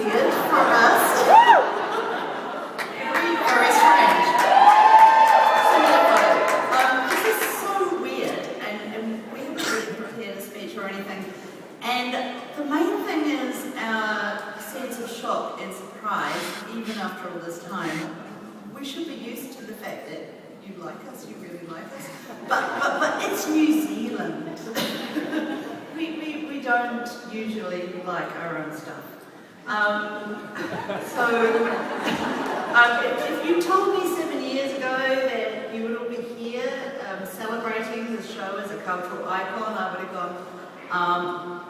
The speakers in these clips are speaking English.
weird for us. Very, very strange. This is so weird, and we haven't really prepared a speech or anything. And the main thing is our sense of shock and surprise, even after all this time. We should be used to the fact that you like us, you really like us. But it's New Zealand. we don't usually like our own stuff. If you told me 7 years ago that you would all be here celebrating the show as a cultural icon, I would have gone,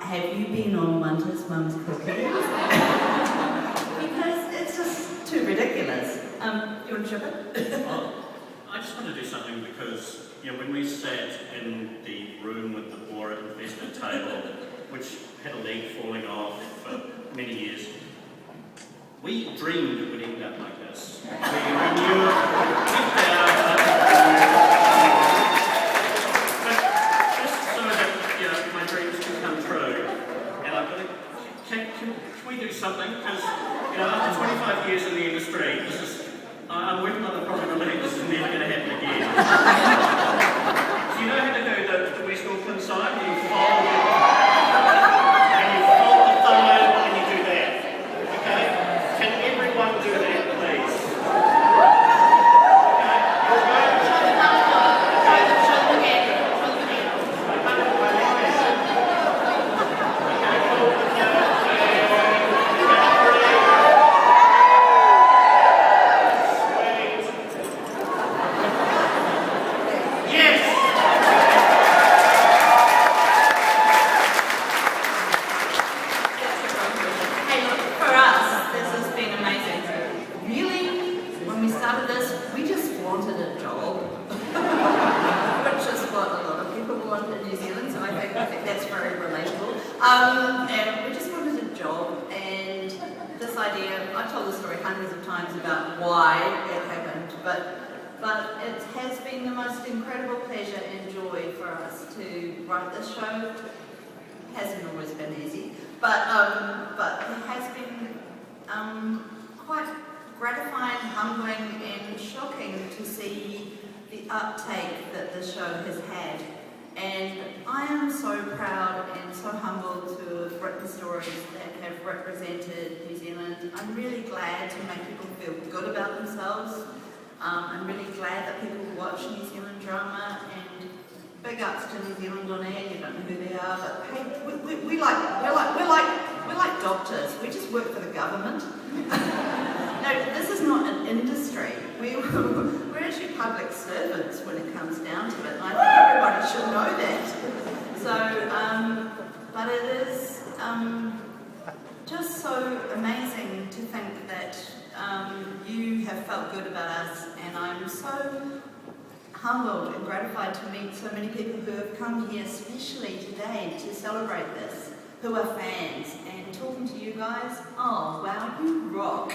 have you been on Wanta's Mum's Cooking? Because it's just too ridiculous. You want to chip it? Well, I just want to do something because, when we sat in the room with the boar investment table, which had a leg falling off for many years, we dreamed it would end up like this. We knew it deep down, but just so that my dreams can come true, and I've got to, can we do something? Because after 25 years in the industry, I'm working on the probability this is never going to happen again. Do you know how to do the West Auckland side? You fold it, and you fold the thumb over, and you do that. Okay? Can everyone do that, please? And we just wanted a job, and this idea, I've told the story hundreds of times about why it happened, but it has been the most incredible pleasure and joy for us to write this show. It hasn't always been easy, but it has been quite gratifying, humbling, and shocking to see the uptake that the show has had. And I am so proud and so humbled to have written stories that have represented New Zealand. I'm really glad to make people feel good about themselves. I'm really glad that people watch New Zealand drama, and big ups to New Zealand On Air. You don't know who they are, but hey, we're like doctors. We just work for the government. No, this is not an industry. We're actually public servants when it comes down to it, and I think everybody should know that. So, but it is just so amazing to think that you have felt good about us, and I'm so humbled and gratified to meet so many people who have come here especially today to celebrate this, who are fans, and talking to you guys, oh wow, you rock.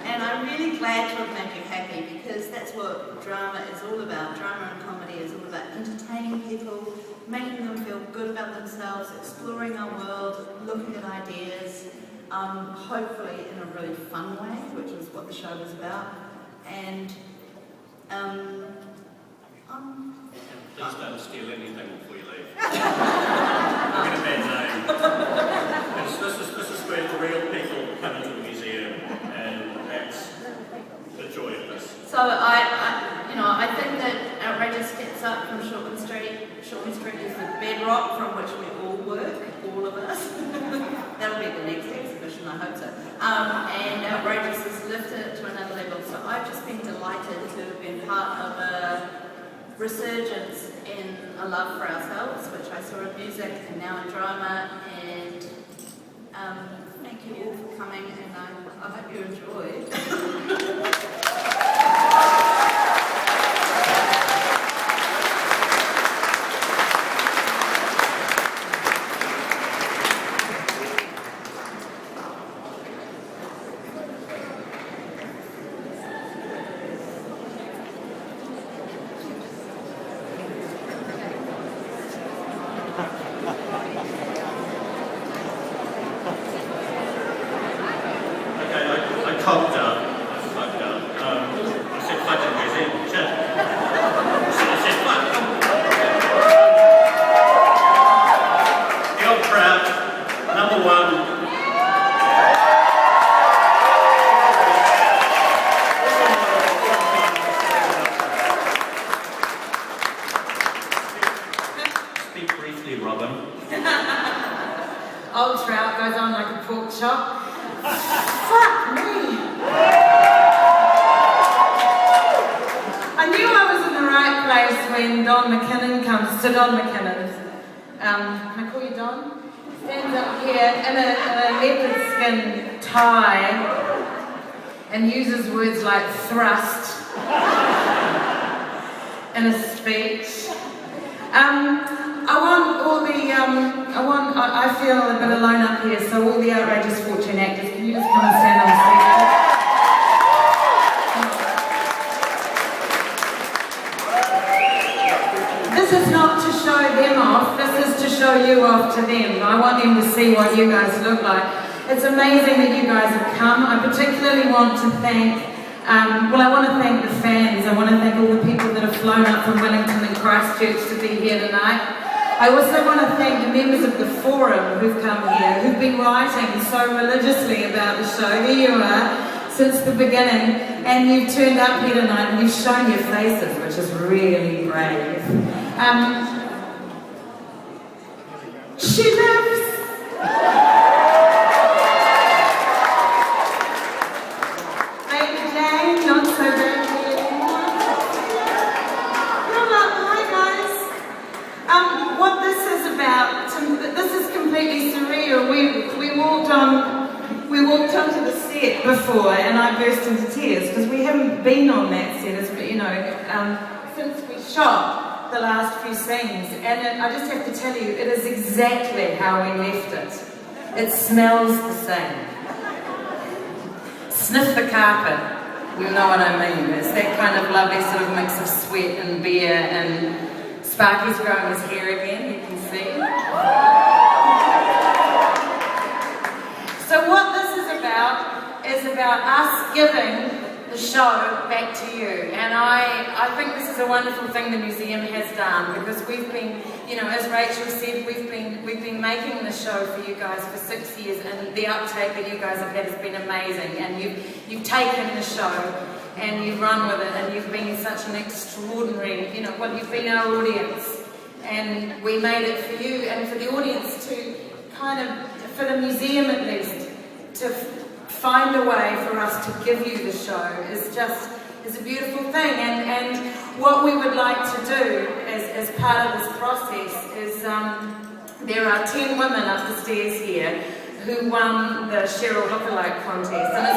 And I'm really glad to have made you happy, because that's what drama is all about. Drama and comedy is all about entertaining people, making them feel good about themselves, exploring our world, looking at ideas, hopefully in a really fun way, which is what the show is about. And please don't steal anything before you leave. You'll get a bad name. This is where the real people come into the museum, and that's the joy of this. So I think that Outrageous Gets Up from Shortman Street is the bedrock from which we all work, all of us. That'll be the next exhibition, I hope so. And Outrageous has lifted it to another level. So I've just been delighted to have been part of a resurgence in a love for ourselves, which I saw in music and now in drama. And thank you all for coming, and I hope you enjoyed. cocked up. I fucked up. I said fuck in New Zealand. Shit. I said fuck. The old crowd, number one. Speak briefly, Robin. Old trout goes on like a pork chop. Fuck me! I knew I was in the right place when Don McKinnon comes to Don McKinnon's. Can I call you Don? Stands up here in a leopard skin tie and uses words like thrust in a speech. I feel a bit alone up here, so all the Outrageous Fortune actors, can you just come and stand on stage? This is not to show them off, this is to show you off to them. I want them to see what you guys look like. It's amazing that you guys have come. I particularly want to thank I want to thank the fans. I want to thank all the people that have flown up from Wellington and Christchurch to be here tonight. I also want to thank the members of the forum who've come here, who've been writing so religiously about the show. Here you are, since the beginning, and you've turned up here tonight and you've shown your faces, which is really brave. She lives. Not so bad anymore. Hi guys. What this is about, this is completely surreal. We walked onto the set before and I burst into tears because we haven't been on that set, since we shot the last few scenes. And I just have to tell you, it is exactly how we left it. It smells the same. Sniff the carpet. You know what I mean. It's that kind of lovely sort of mix of sweat and beer, and Sparky's growing his hair again, you can see. So what this is about us giving the show back to you. And I think this is a wonderful thing the museum has done, because we've been, as Rachel said, we've been making the show for you guys for 6 years, and the uptake that you guys have had has been amazing. And you've taken the show and you've run with it, and you've been such an extraordinary, you've been our audience, and we made it for you and for the audience to for the museum at least, to find a way for us to give you the show is a beautiful thing. And what we would like to do as part of this process is there are 10 women up the stairs here who won the Cheryl Lookalike contest, and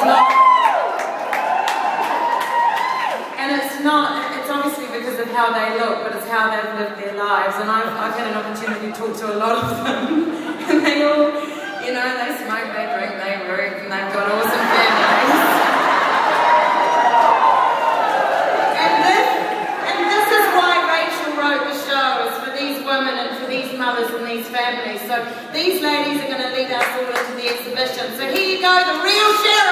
it's obviously because of how they look, but it's how they've lived their lives. And I've had an opportunity to talk to a lot of them, and they all, they smoke, they drink, they work, and they've got awesome families. And this is why Rachel wrote the show, is for these women and for these mothers and these families. So these ladies are going to lead us all into the exhibition. So here you go, the real Cheryl.